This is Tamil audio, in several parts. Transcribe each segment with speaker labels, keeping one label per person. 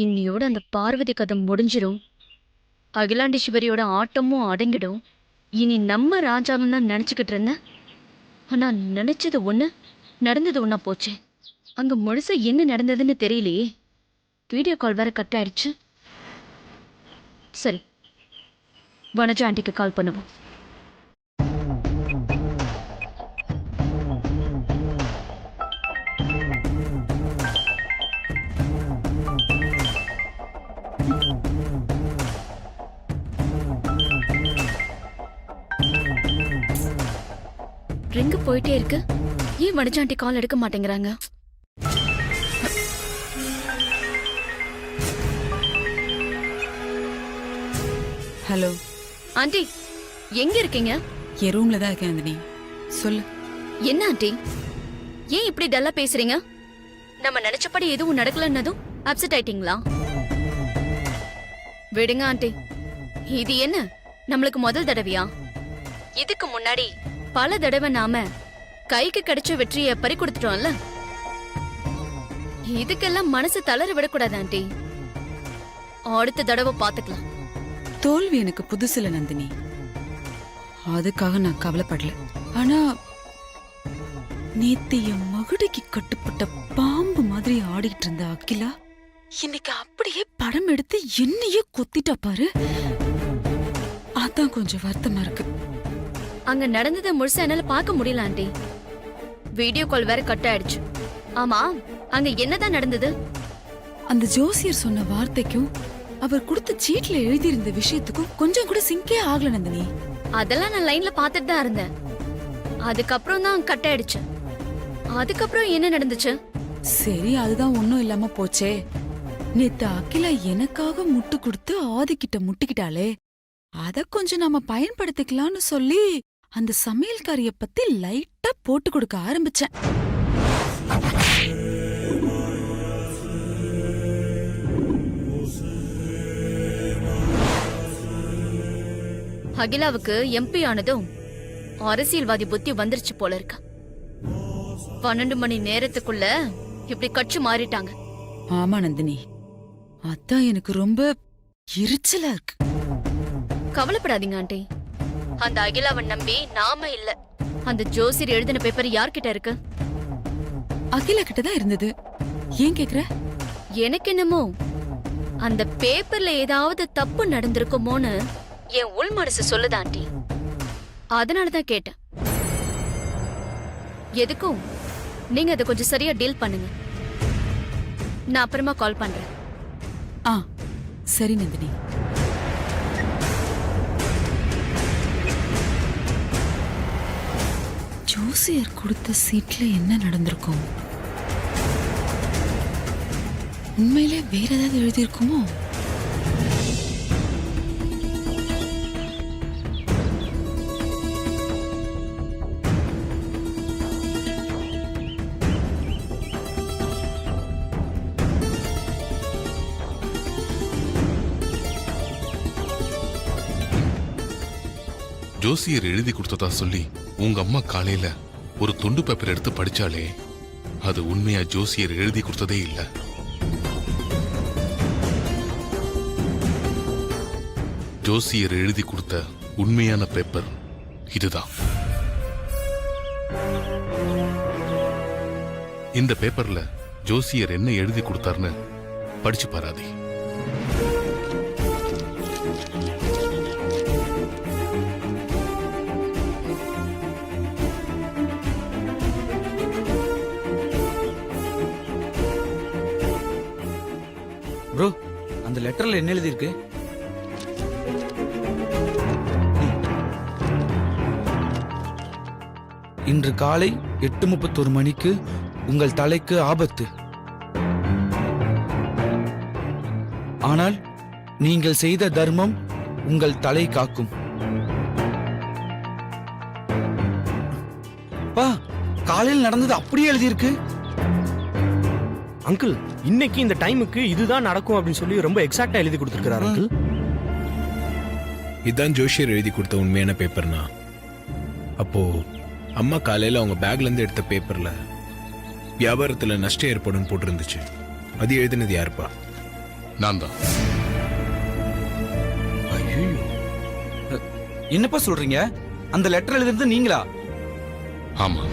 Speaker 1: இன்னியோட அந்த பார்வதி கதை முடிஞ்சிரும். அகிலாண்டேஸ்வரியோட ஆட்டமும் அடங்கிடும். இனி நம்ம ராஜாவும் தான் நினச்சிக்கிட்டு இருந்தேன். ஆனா நினைச்சது ஒண்ணு, நடந்தது ஒண்ணா போச்சு. அங்க முழுசா என்ன நடந்ததுன்னு தெரியலையே. வீடியோ கால் வேற கட் ஆயிடுச்சு. சரி, வனஜா ஆண்டிக்கு கால் பண்ணுவோம். ரிங்கு போயிட்டே இருக்கு. ஏன் வனஜா ஆண்டி கால் எடுக்க மாட்டேங்கிறாங்க?
Speaker 2: ஹலோ
Speaker 1: ஆண்டி, எங்க இருக்கீங்க?
Speaker 2: என் ரூம்ல தான் இருக்கேன் நந்தினி. சொல்லு.
Speaker 1: என்ன ஆண்டி, ஏன் இப்படி டல்லா பேசுறீங்க? நம்ம நினைச்சபடி எதுவும் நடக்கலன்னதும் அப்செட் ஆயிட்டீங்களா? விடுங்க ஆண்டி, இது என்ன நம்மளுக்கு முதல் தடவையா? இதுக்கு முன்னாடி பல தடவை நாம கைக்கு கிடைச்ச வெற்றியை பறி கொடுத்துட்டோம்ல. இதுக்கெல்லாம் மனசு தளர விடக்கூடாது ஆண்டி. அடுத்த தடவை பாத்துக்கலாம்.
Speaker 2: தோல்வி எனக்கு புதுசுல நந்தினி, அதுக்காக நான் கவலைப்படல. ஆனா நேத்து என் மகுடிக்கு கட்டுப்பட்ட பாம்பு மாதிரி ஆடிட்டு இருந்த அகிலா இன்னைக்கு அப்படியே படம் எடுத்து என்னையே கொத்திட்டா பாரு. அதான் கொஞ்சம் வருத்தமா இருக்கு.
Speaker 1: அங்க நடந்ததை முழுசா என்னால பார்க்க முடியல ஆண்டி. வீடியோ கால் வேற கட் ஆயிடுச்சு. ஆமா, அங்க என்னதான் நடந்தது?
Speaker 2: அந்த ஜோசியர் சொன்ன வார்த்தைக்கும் அவர் கொடுத்த சீட்ல எழுதியிருந்த விஷயத்துக்கும் கொஞ்சம் கூட சிங்கே ஆகல நந்தினி.
Speaker 1: அதெல்லாம் நான் லைன்ல பாத்துட்டு தான் இருந்தேன். அதுக்கப்புறம் தான் கட் ஆயிடுச்சு. அதுக்கப்புறம் என்ன நடந்துச்சு?
Speaker 2: சரி, அதுதான் ஒண்ணும் இல்லாம போச்சே. நேத்து அகிலா எனக்காக முட்டு கொடுத்து ஆதிக்கிட்ட முட்டிக்கிட்டாலே, அத கொஞ்சம் நாம பயன்படுத்திக்கலாம்னு சொல்லி அந்த சமையல்காரிய பத்தி லைட்டா போட்டு கொடுக்க ஆரம்பிச்சேன்.
Speaker 1: அகிலாவுக்கு எம்பி ஆனதும் அரசியல்வாதி புத்தி வந்துருச்சு போல இருக்கு. 12 மணி நேரத்துக்குள்ள இப்படி கட்சி மாறிட்டாங்க.
Speaker 2: ஆமா நந்தினி, அதான் எனக்கு ரொம்ப எரிச்சலா இருக்கு.
Speaker 1: கவலைப்படாதீங்க ஆண்டி. அந்த அகிலாவை நம்பி நாம இல்ல. அந்த ஜோசியர் எழுதின பேப்பர் யார்கிட்ட இருக்கு?
Speaker 2: அகிலா கிட்டதான் இருந்தது. ஏன் கேக்குற?
Speaker 1: எனக்கு என்னமோ அந்த பேப்பர்ல ஏதாவது தப்பு நடந்திருக்குமோன்னு என் உள் மனசு சொல்லுது ஆண்டி. அதனாலதான் கேட்டேன். எதுக்கும் நீங்க அதை கொஞ்சம் சரியா டீல் பண்ணுங்க. நான் அப்புறமா கால் பண்றேன்.
Speaker 2: ஆ சரி நந்தினி. ஜோசியர் கொடுத்த சீட்ல என்ன நடந்திருக்கும்? உண்மையிலே வேற ஏதாவது எழுதியிருக்குமோ?
Speaker 3: ஜோசியர் எழுதி கொடுத்ததா சொல்லி உங்க அம்மா காலையில ஒரு துண்டு பேப்பர் எடுத்து படிச்சாலே, அது உண்மையா ஜோசியர் எழுதி கொடுத்ததே இல்ல. ஜோசியர் எழுதி கொடுத்த உண்மையான பேப்பர் இதுதான். இந்த பேப்பர்ல ஜோசியர் என்ன எழுதி கொடுத்தார்னு படிச்சு பாராதே.
Speaker 4: ப்ரோ, அந்த லெட்டர்ல என்ன எழுதி இருக்கு? இன்று காலை 8:31 மணிக்கு உங்கள் தலைக்கு ஆபத்து. ஆனால் நீங்கள் செய்த தர்மம் உங்கள் தலை காக்கும். பா, காலையில் நடந்தது அப்படியே எழுதியிருக்கு.
Speaker 5: அங்கிள், இன்னைக்கு இந்த டைமுக்கு இதுதான் நடக்கும் அப்படின்னு சொல்லி ரொம்ப எக்ஸாக்டா எழுதி கொடுத்துருக்காரு அங்கிள்.
Speaker 6: இதுதான் ஜோஷியர் எழுதி கொடுத்த உண்மையான பேப்பர்னா, அப்போ அம்மா காலையில அவங்க பேக்ல இருந்து எடுத்த பேப்பர்ல வியாபாரத்துல நஷ்டம் ஏற்படும் போட்டிருந்துச்சு. அது எழுதினது யாருப்பா?
Speaker 3: நான் தான்.
Speaker 4: ஐயோ, என்னப்பா சொல்றீங்க? அந்த லெட்டர் எழுதுறது நீங்களா?
Speaker 3: ஆமா.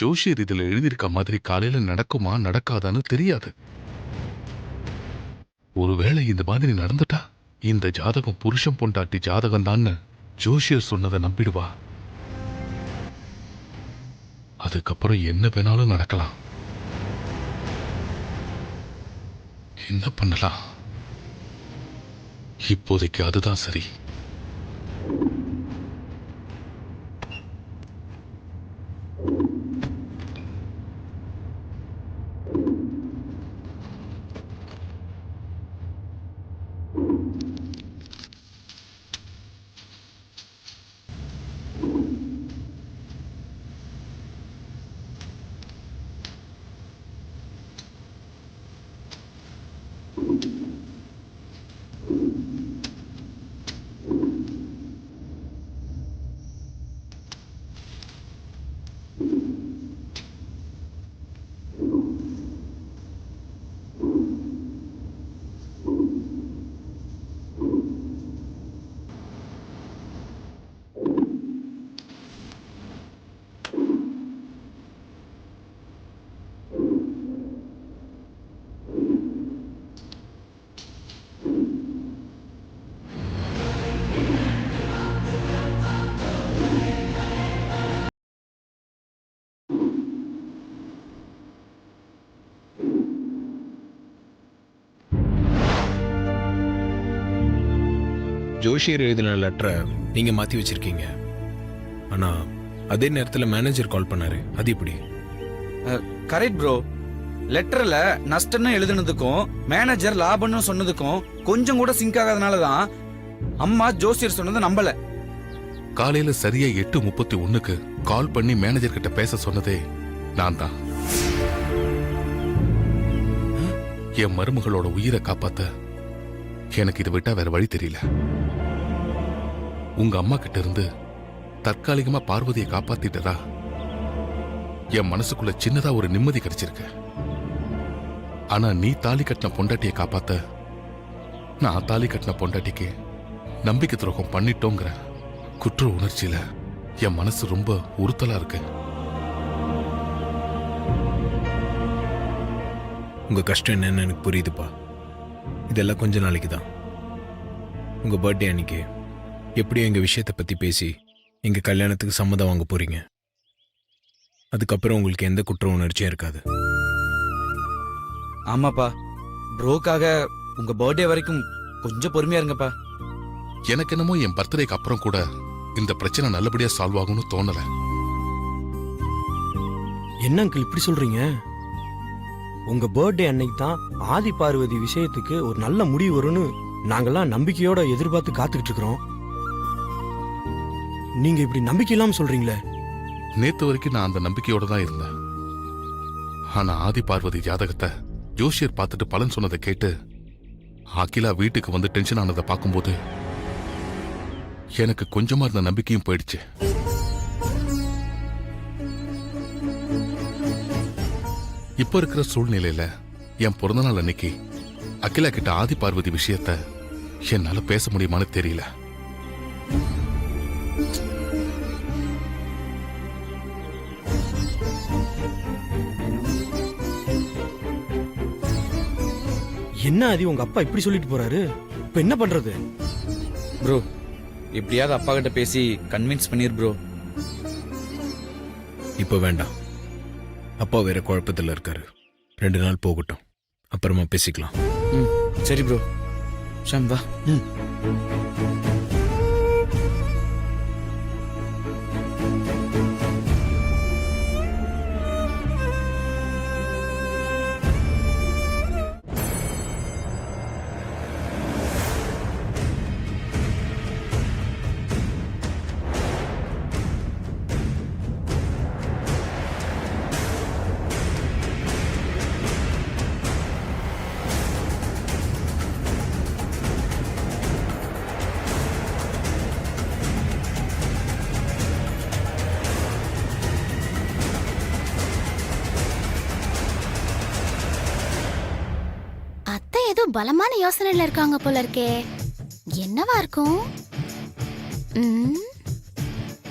Speaker 3: ஜோஷியர் இதுல எழுதியிருக்க மாதிரி காலையில நடக்குமா நடக்காதான்னு தெரியாது. ஒருவேளை இந்த மாதிரி நடந்துட்டா இந்த ஜாதகம் புருஷன் பொண்டாட்டி ஜாதகம் தான்னு ஜோஷியர் சொன்னதை நம்பிடுவா. அதுக்கப்புறம் என்ன வேணாலும் நடக்கலாம். என்ன பண்ணலாம்? இப்போதைக்கு அதுதான் சரி.
Speaker 6: ஜோஷியர் எழுதின லெட்டரை நீங்க மாத்தி வச்சிருக்கீங்க. ஆனா அதே நேரத்துல மேனேஜர் கால் பண்ணாரு. அது எப்படி?
Speaker 4: Correct bro. லெட்டர்ல நஷ்டம்னு எழுதுனதுக்கும் மேனேஜர் லாபம்னு சொன்னதுக்கும் கொஞ்சம் கூட சிங்க் ஆகாதனால தான் அம்மா ஜோசியர் சொன்னதை நம்பல.
Speaker 3: காலையில சரியா 8:31க்கு கால் பண்ணி மேனேஜர் கிட்ட பேச சொன்னதே நான் தான். என் மருமகளோட உயிரை காப்பாத்த எனக்கு இதை விட்டா வேற வழி தெரியல. உங்க அம்மா கிட்ட இருந்து தற்காலிகமா பார்வதியை காப்பாத்திட்டதா என் மனசுக்குள்ள சின்னதா ஒரு நிம்மதி கிடைச்சிருக்கு. ஆனா நீ தாலி கட்டின பொண்டாட்டியை காப்பாத்த நான் தாலி கட்டின பொண்டாட்டிக்கு நம்பிக்கை துரோகம் பண்ணிட்டோங்கிற குற்ற உணர்ச்சியில என் மனசு ரொம்ப உறுத்தலா இருக்கு.
Speaker 6: உங்க கஷ்டம் என்னன்னு எனக்கு புரியுதுப்பா. இதெல்லாம் கொஞ்ச நாளைக்கு தான். உங்க பர்த்டே அன்னைக்கு எப்படியும் எங்க விஷயத்தை பத்தி பேசி எங்க கல்யாணத்துக்கு சம்மதம் வாங்க போறீங்க. அதுக்கப்புறம் உங்களுக்கு எந்த குற்ற உணர்ச்சியும் இருக்காது.
Speaker 4: ஆமாப்பா, ப்ரோக்காக உங்க பர்த்டே வரைக்கும் கொஞ்சம் பொறுமையா இருங்கப்பா.
Speaker 3: எனக்கு என்னமோ என் பர்த்டேக்கு அப்புறம் கூட இந்த பிரச்சனை நல்லபடியா சால்வ் ஆகும்னு தோணல.
Speaker 5: என்ன அங்கிள் இப்படி சொல்றீங்க? உங்க பர்த்டே அன்னைக்கு தான் ஆதி பார்வதி விஷயத்துக்கு ஒரு நல்ல முடிவு வரும்னு நாங்கெல்லாம் நம்பிக்கையோட எதிர்பார்த்து காத்துக்கிட்டு இருக்கிறோம். நீங்க இப்படி நம்பிக்கை இல்லாம சொல்றீங்களே.
Speaker 3: நேத்து வரைக்கும் நான் அந்த நம்பிக்கையோட தான் இருந்தேன். ஆனா ஆதி பார்வதி ஜாதகத்தை ஜோஷியர் பார்த்துட்டு பலன் சொன்னதை கேட்டு அகிலா வீட்டுக்கு வந்து டென்ஷன் ஆனதை பார்க்கும்போது எனக்கு கொஞ்சமா இருந்த நம்பிக்கையும் போயிடுச்சு. இப்ப இருக்கிற சூழ்நிலையில என் பிறந்தநாள் அன்னைக்கு அகிலா கிட்ட ஆதி பார்வதி விஷயத்த என்னால பேச முடியுமான்னு தெரியல.
Speaker 5: என்ன ஆதி உங்க அப்பா இப்படி சொல்லிட்டு போறாரு? இப்ப என்ன பண்றது?
Speaker 4: ப்ரோ எப்படியாவது அப்பா கிட்ட பேசி கன்வின்ஸ் பண்ணிரு ப்ரோ.
Speaker 6: இப்போ வேண்டாம். அப்பா வேற குழப்பத்துல இருக்காரு. 2 நாள் போகட்டும், அப்புறமா பேசிக்கலாம்.
Speaker 4: ம் சரி ப்ரோ. ஷாம் வா.
Speaker 7: அத்தை ஏதோ பலமான யோசனையில இருக்காங்க போல இருக்கே. என்னவா இருக்கும்?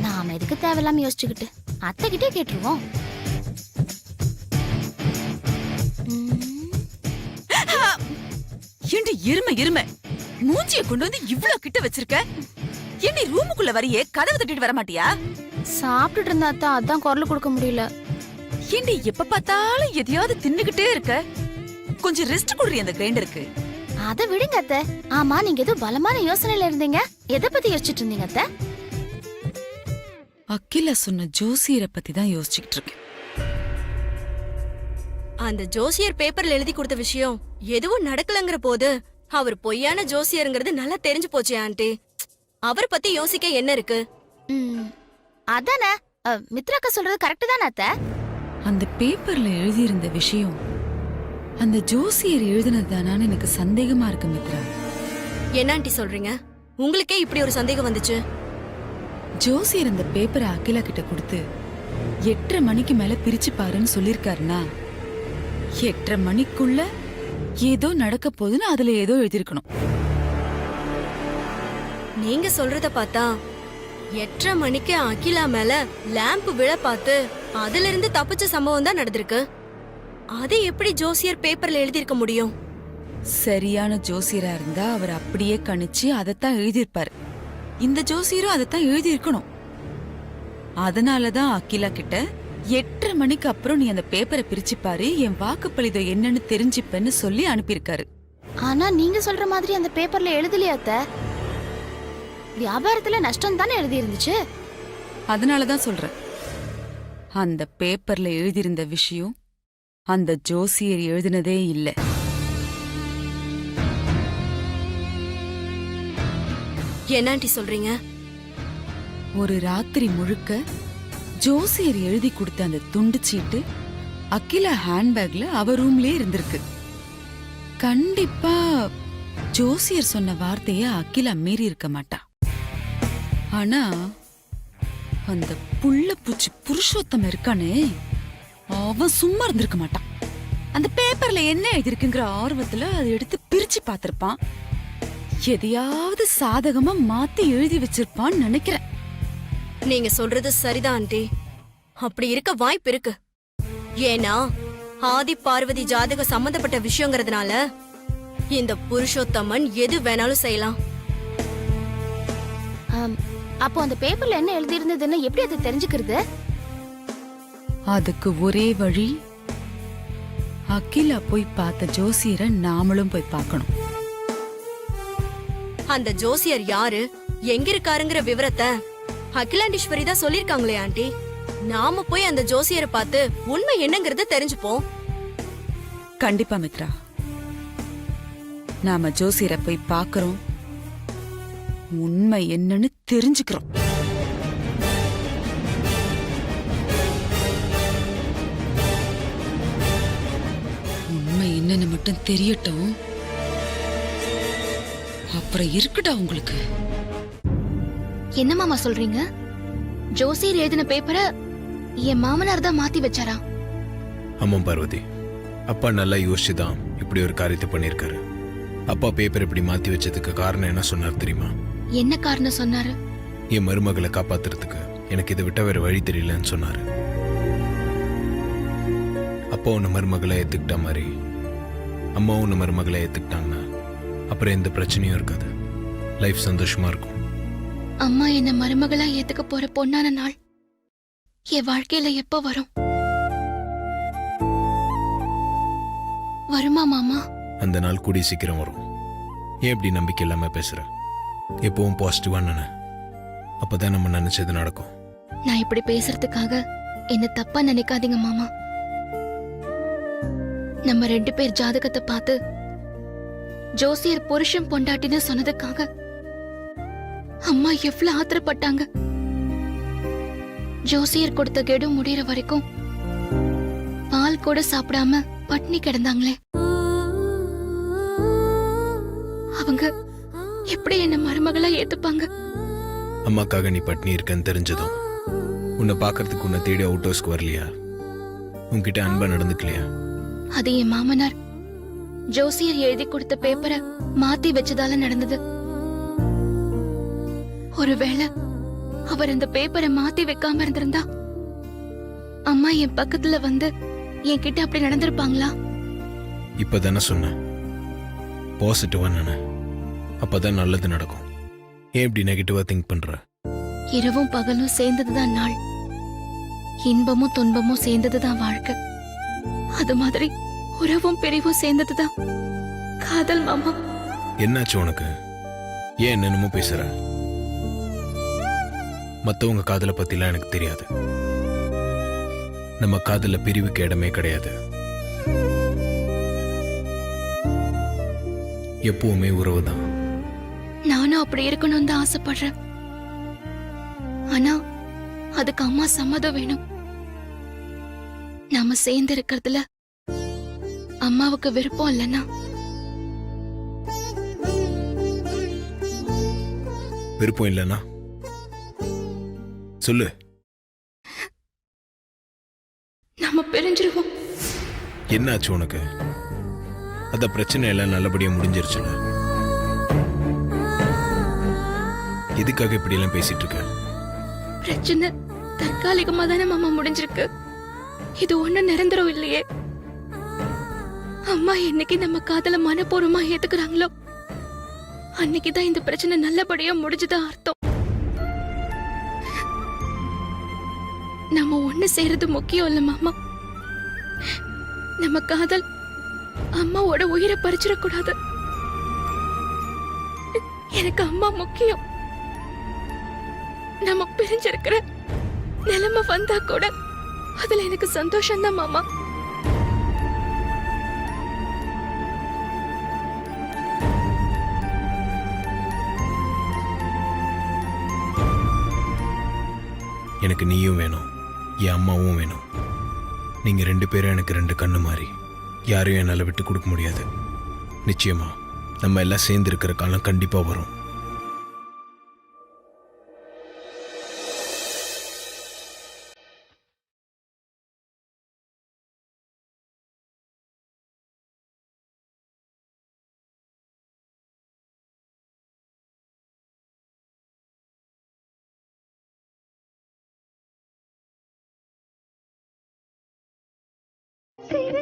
Speaker 7: நாம எதுக்கு தேவையில்லாம யோசிச்சுக்கிட்டு அத்தை கிட்டே கேட்டுருவோம்.
Speaker 2: ஏண்டி இருமை மூஞ்சிய கொண்டு வந்து இவ்ளோ கிட்ட வச்சிருக்க? ஏண்டி ரூமுக்குள்ள வரியே கதவு தட்டிட்டு வர மாட்டியா?
Speaker 7: சாப்பிட்டுட்டு இருந்தா அத்தை, அதான் குரல் கொடுக்க முடியல.
Speaker 2: ஏண்டி எப்ப பார்த்தாலும் எதையாவது தின்னுகிட்டே இருக்க? கொஞ்சம் ரெஸ்ட் குடுறீ அந்த கிரைண்டருக்கு.
Speaker 7: அத விடுங்க அத்தை. ஆமா, நீங்க ஏதோ பலமான யோசனையில இருந்தீங்க. எதை பத்தி யோசிச்சுட்டு இருந்தீங்க அத்தை?
Speaker 2: அகிலா சொன்ன ஜோசியரை பத்தி தான் யோசிச்சுக்கிட்டு இருக்கேன்.
Speaker 8: அந்த ஜோசியர் பேப்பர்ல எழுதி கொடுத்த விஷயம் எதுவும் நடக்கலங்கிற போது அவர் பொய்யான ஜோசியருங்கிறது நல்லா தெரிஞ்சு போச்சு ஆண்டி. அவர் பத்தி யோசிக்க என்ன இருக்கு?
Speaker 7: அதானே மித்ராக்கா சொல்றது கரெக்ட் தானே அத்தை?
Speaker 2: அந்த பேப்பர்ல எழுதியிருந்த விஷயம் அந்த ஜோசியர் எழுதினதுதானான்னு எனக்கு சந்தேகமா இருக்கு மித்ரா.
Speaker 8: என்ன ஆண்டி சொல்றீங்க? உங்களுக்கே இப்படி ஒரு சந்தேகம் வந்துச்சு?
Speaker 2: ஜோசியர் அந்த பேப்பரை அகிலா கிட்ட கொடுத்து 8:30 மணிக்கு மேல பிரிச்சு பாருன்னு சொல்லிருக்காருன்னா 8:30 மணிக்குள்ள ஏதோ நடக்க போகுதுன்னு அதுல ஏதோ எழுதிருக்கணும்.
Speaker 8: நீங்க சொல்றத பார்த்தா 8:30 மணிக்கு அகிலா மேல லேம்ப் விழ பார்த்து அதுல இருந்து தப்பிச்ச சம்பவம் தான் நடந்திருக்கு. அது எப்படி ஜோசியர் பேப்பர்ல எழுதியிருக்க முடியும்?
Speaker 2: சரியான ஜோசியரா இருந்தா அவர் அப்படியே கணிச்சு அதைத்தான் எழுதியிருப்பாரு. இந்த ஜோசியரும் அதைத்தான் எழுதியிருக்கணும். அதனாலதான் அகிலா கிட்ட 8:30 மணிக்கு அப்புறம் நீ அந்த பேப்பரை பிரிச்சு பாரு, என் வாக்குப்பளிதம் என்னன்னு தெரிஞ்சுப்பேன்னு சொல்லி அனுப்பியிருக்காரு.
Speaker 7: ஆனா நீங்க சொல்ற மாதிரி அந்த பேப்பர்ல எழுதலையா அத்தை? வியாபாரத்துல நஷ்டம் தானே எழுதி இருந்துச்சு.
Speaker 2: அதனாலதான் சொல்றேன், அந்த பேப்பர்ல எழுதியிருந்த விஷயம் அந்த ஜோசியர் எழுதினதே இல்ல.
Speaker 8: என்ன ஆண்டி சொல்றீங்க?
Speaker 2: ஒரு ராத்திரி முழுக்க ஜோசியர் எழுதி கொடுத்த அந்த துண்டு சீட்டு அகிலா ஹேண்ட்பேக்ல அவ ரூம்லயே இருந்திருக்கு. கண்டிப்பா ஜோசியர் சொன்ன வார்த்தைய அகிலா மீறி இருக்க மாட்டா. ஆனா அந்த புள்ள பூச்சி புருஷோத்தம் இருக்கானே, அவன் சும்மா இருந்திருக்க மாட்டான். அந்த பேப்பர்ல என்ன எழுதிருக்குங்கிற ஆர்வத்துல அதை எடுத்து பிரிச்சு பார்த்திருப்பான். எதையாவது சாதகமா மாத்தி எழுதி வச்சிருப்பான்னு நினைக்கிறேன்.
Speaker 8: நீங்க சொல்றது சரிதான் ஆண்டி. அப்படி இருக்க வாய்ப்பு இருக்கு. ஏன்னா ஆதி பார்வதி ஜாதகம் சம்பந்தப்பட்ட விஷயங்கிறதுனால இந்த புருஷோத்தமன் எது வேணாலும் செய்யலாம்.
Speaker 7: அப்போ அந்த பேப்பர்ல என்ன எழுதி இருந்ததுன்னு எப்படி அதை தெரிஞ்சுக்கிறது?
Speaker 2: அதுக்கு ஒரே வழி, அகிலா போய் பார்த்த ஜோசியரை நாமளும் போய் பார்க்கணும்.
Speaker 8: அந்த ஜோசியர் யாரு, எங்க இருக்காருங்கிற விவரத்தை அகிலாண்டீஸ்வரி தான் சொல்லிருக்காங்களே ஆண்டி. நாம போய் அந்த ஜோசியரை பார்த்து உண்மை என்னங்கறத தெரிஞ்சுப்போம்.
Speaker 2: கண்டிப்பா மித்ரா, நாம ஜோசியரை போய் பார்க்கறோம், உண்மை என்னன்னு தெரிஞ்சுக்கிறோம். உண்மை என்னன்னு மட்டும் தெரியட்டும், அப்புறம் இருக்குடா உங்களுக்கு.
Speaker 7: என்ன மாமா சொல்றீங்க? ஜோசியர் எழுதின பேப்பரை என் மாமனார் தான் மாத்தி வச்சாரா?
Speaker 6: ஆமாம் பார்வதி, அப்பா நல்லா யோசிச்சுதான் இப்படி ஒரு காரியத்தை பண்ணியிருக்காரு. அப்பா பேப்பர் இப்படி மாத்தி வச்சதுக்கு காரணம் என்ன சொன்னார் தெரியுமா?
Speaker 7: என்ன காரணம் சொன்னாரு?
Speaker 6: என் மருமகளை காப்பாத்துறதுக்கு எனக்கு இதை விட்டா வேற வழி தெரியலன்னு சொன்னாரு. அப்பா உன்னை மருமகளை ஏத்துக்கிட்ட மாதிரி அம்மாவும் உன்னை மருமகளை ஏத்துக்கிட்டாங்கன்னா அப்புறம் எந்த பிரச்சனையும் இருக்காது. லைஃப் சந்தோஷமா இருக்கும்.
Speaker 7: அம்மா என்ன மருமகளா ஏத்துக்க போற பொண்ணான நாள் என் வாழ்க்கையில எப்ப வரும்? வருமா மாமா?
Speaker 6: அந்த நாள் கூடி சீக்கிரம் வரும். ஏன் இப்படி நம்பிக்கை இல்லாம பேசுற? எப்பவும் பாசிட்டிவா நினை. அப்பதான் நம்ம நினைச்சது நடக்கும்.
Speaker 7: நான் இப்படி பேசுறதுக்காக என்ன தப்பா நினைக்காதீங்க மாமா. நம்ம 2 பேர் ஜாதகத்தை பார்த்து ஜோசியர் புருஷன் பொண்டாட்டின்னு சொன்னதுக்காக அம்மா எவ்வளவு ஆத்திரப்பட்டாங்க. ஜோசியர் கொடுத்த கெடு முடியற வரைக்கும் பால் கூட சாப்பிடாம பட்னி கிடந்தாங்களே. அவங்க எப்படி என்ன மருமகளா ஏத்துப்பாங்க?
Speaker 6: அம்மாக்காக நீ பட்னி இருக்கன்னு தெரிஞ்சதும் உன்னை பாக்குறதுக்கு உன்னை தேடி அவுட் ஹவுஸ்க்கு வரலையா? உன்கிட்ட அன்பா நடந்துக்கலையா?
Speaker 7: அது என் மாமனார் ஜோசியர் எழுதி கொடுத்த பேப்பரை மாத்தி வச்சதால நடந்தது. ஒருவேளை அவர் அந்த பேப்பரை மாத்தி வைக்காம இருந்திருந்தா அம்மா என் பக்கத்துல வந்து என்கிட்ட அப்படி நடந்திருப்பாங்களா?
Speaker 6: இப்பதானே சொன்ன பாசிட்டிவா நினை. அப்பதான் நல்லது நடக்கும். ஏன் இப்படி நெகட்டிவா திங்க் பண்ற?
Speaker 7: இரவும் பகலும் சேர்ந்ததுதான் நாள், இன்பமும் துன்பமும் சேர்ந்ததுதான் வாழ்க்கை. அது மாதிரி உறவும் பிரிவும் சேர்ந்ததுதான் காதல் மாமா.
Speaker 6: என்னாச்சு உனக்கு? ஏன் என்னென்னமோ பேசுற? மத்தவங்க காதலை பத்திலாம் எனக்கு தெரியாது. நம்ம காதல பிரிவுக்கு இடமே கிடையாது. எப்பவுமே உறவுதான்.
Speaker 7: நானும் அப்படி இருக்கணும்னு தான் ஆசைப்படுறேன். ஆனா அதுக்கு அம்மா சம்மதம் வேணும். நாம சேர்ந்து இருக்கிறதுல அம்மாவுக்கு விருப்பம் இல்லைன்னா
Speaker 6: விருப்பம் இல்லைன்னா சொல்லு.
Speaker 7: நாம பிரிஞ்சிருவோம்.
Speaker 6: என்னாச்சு உனக்கு? அத பிரச்சனை எல்லாம் நல்லபடியா முடிஞ்சிருச்சுல. எதுக்காக இப்படி எல்லாம் பேசிட்டு இருக்க?
Speaker 7: பிரச்சனை தற்காலிகமா தானே மாமா முடிஞ்சிருக்கு. இது ஒண்ணு நிரந்தரம் இல்லையே. அம்மா என்னைக்கு நம்ம காதல மனப்பூர்வமா ஏத்துக்கிறாங்களோ அன்னைக்குதான் இந்த பிரச்சனை நல்லபடியா முடிஞ்சதா அர்த்தம். நம்ம ஒண்ணு செய்யறது முக்கியம் இல்ல மாமா. நம்ம காதல் அம்மாவோட உயிரை பறிச்சிடக்கூடாது. எனக்கு அம்மா முக்கியம். நம்ம பிரிஞ்சிருக்கிற நிலைமை வந்தா கூட அதுல எனக்கு சந்தோஷம் தான் மாமா.
Speaker 6: எனக்கு நீயும் வேணும், என் அம்மாவும் வேணும். நீங்க 2 பேரும் எனக்கு 2 கண்ணு மாதிரி. யாரையும் என்னால விட்டு கொடுக்க முடியாது. நிச்சயமா நம்ம எல்லாம் சேர்ந்து இருக்கிற காலம் கண்டிப்பா வரும்.
Speaker 9: சிறு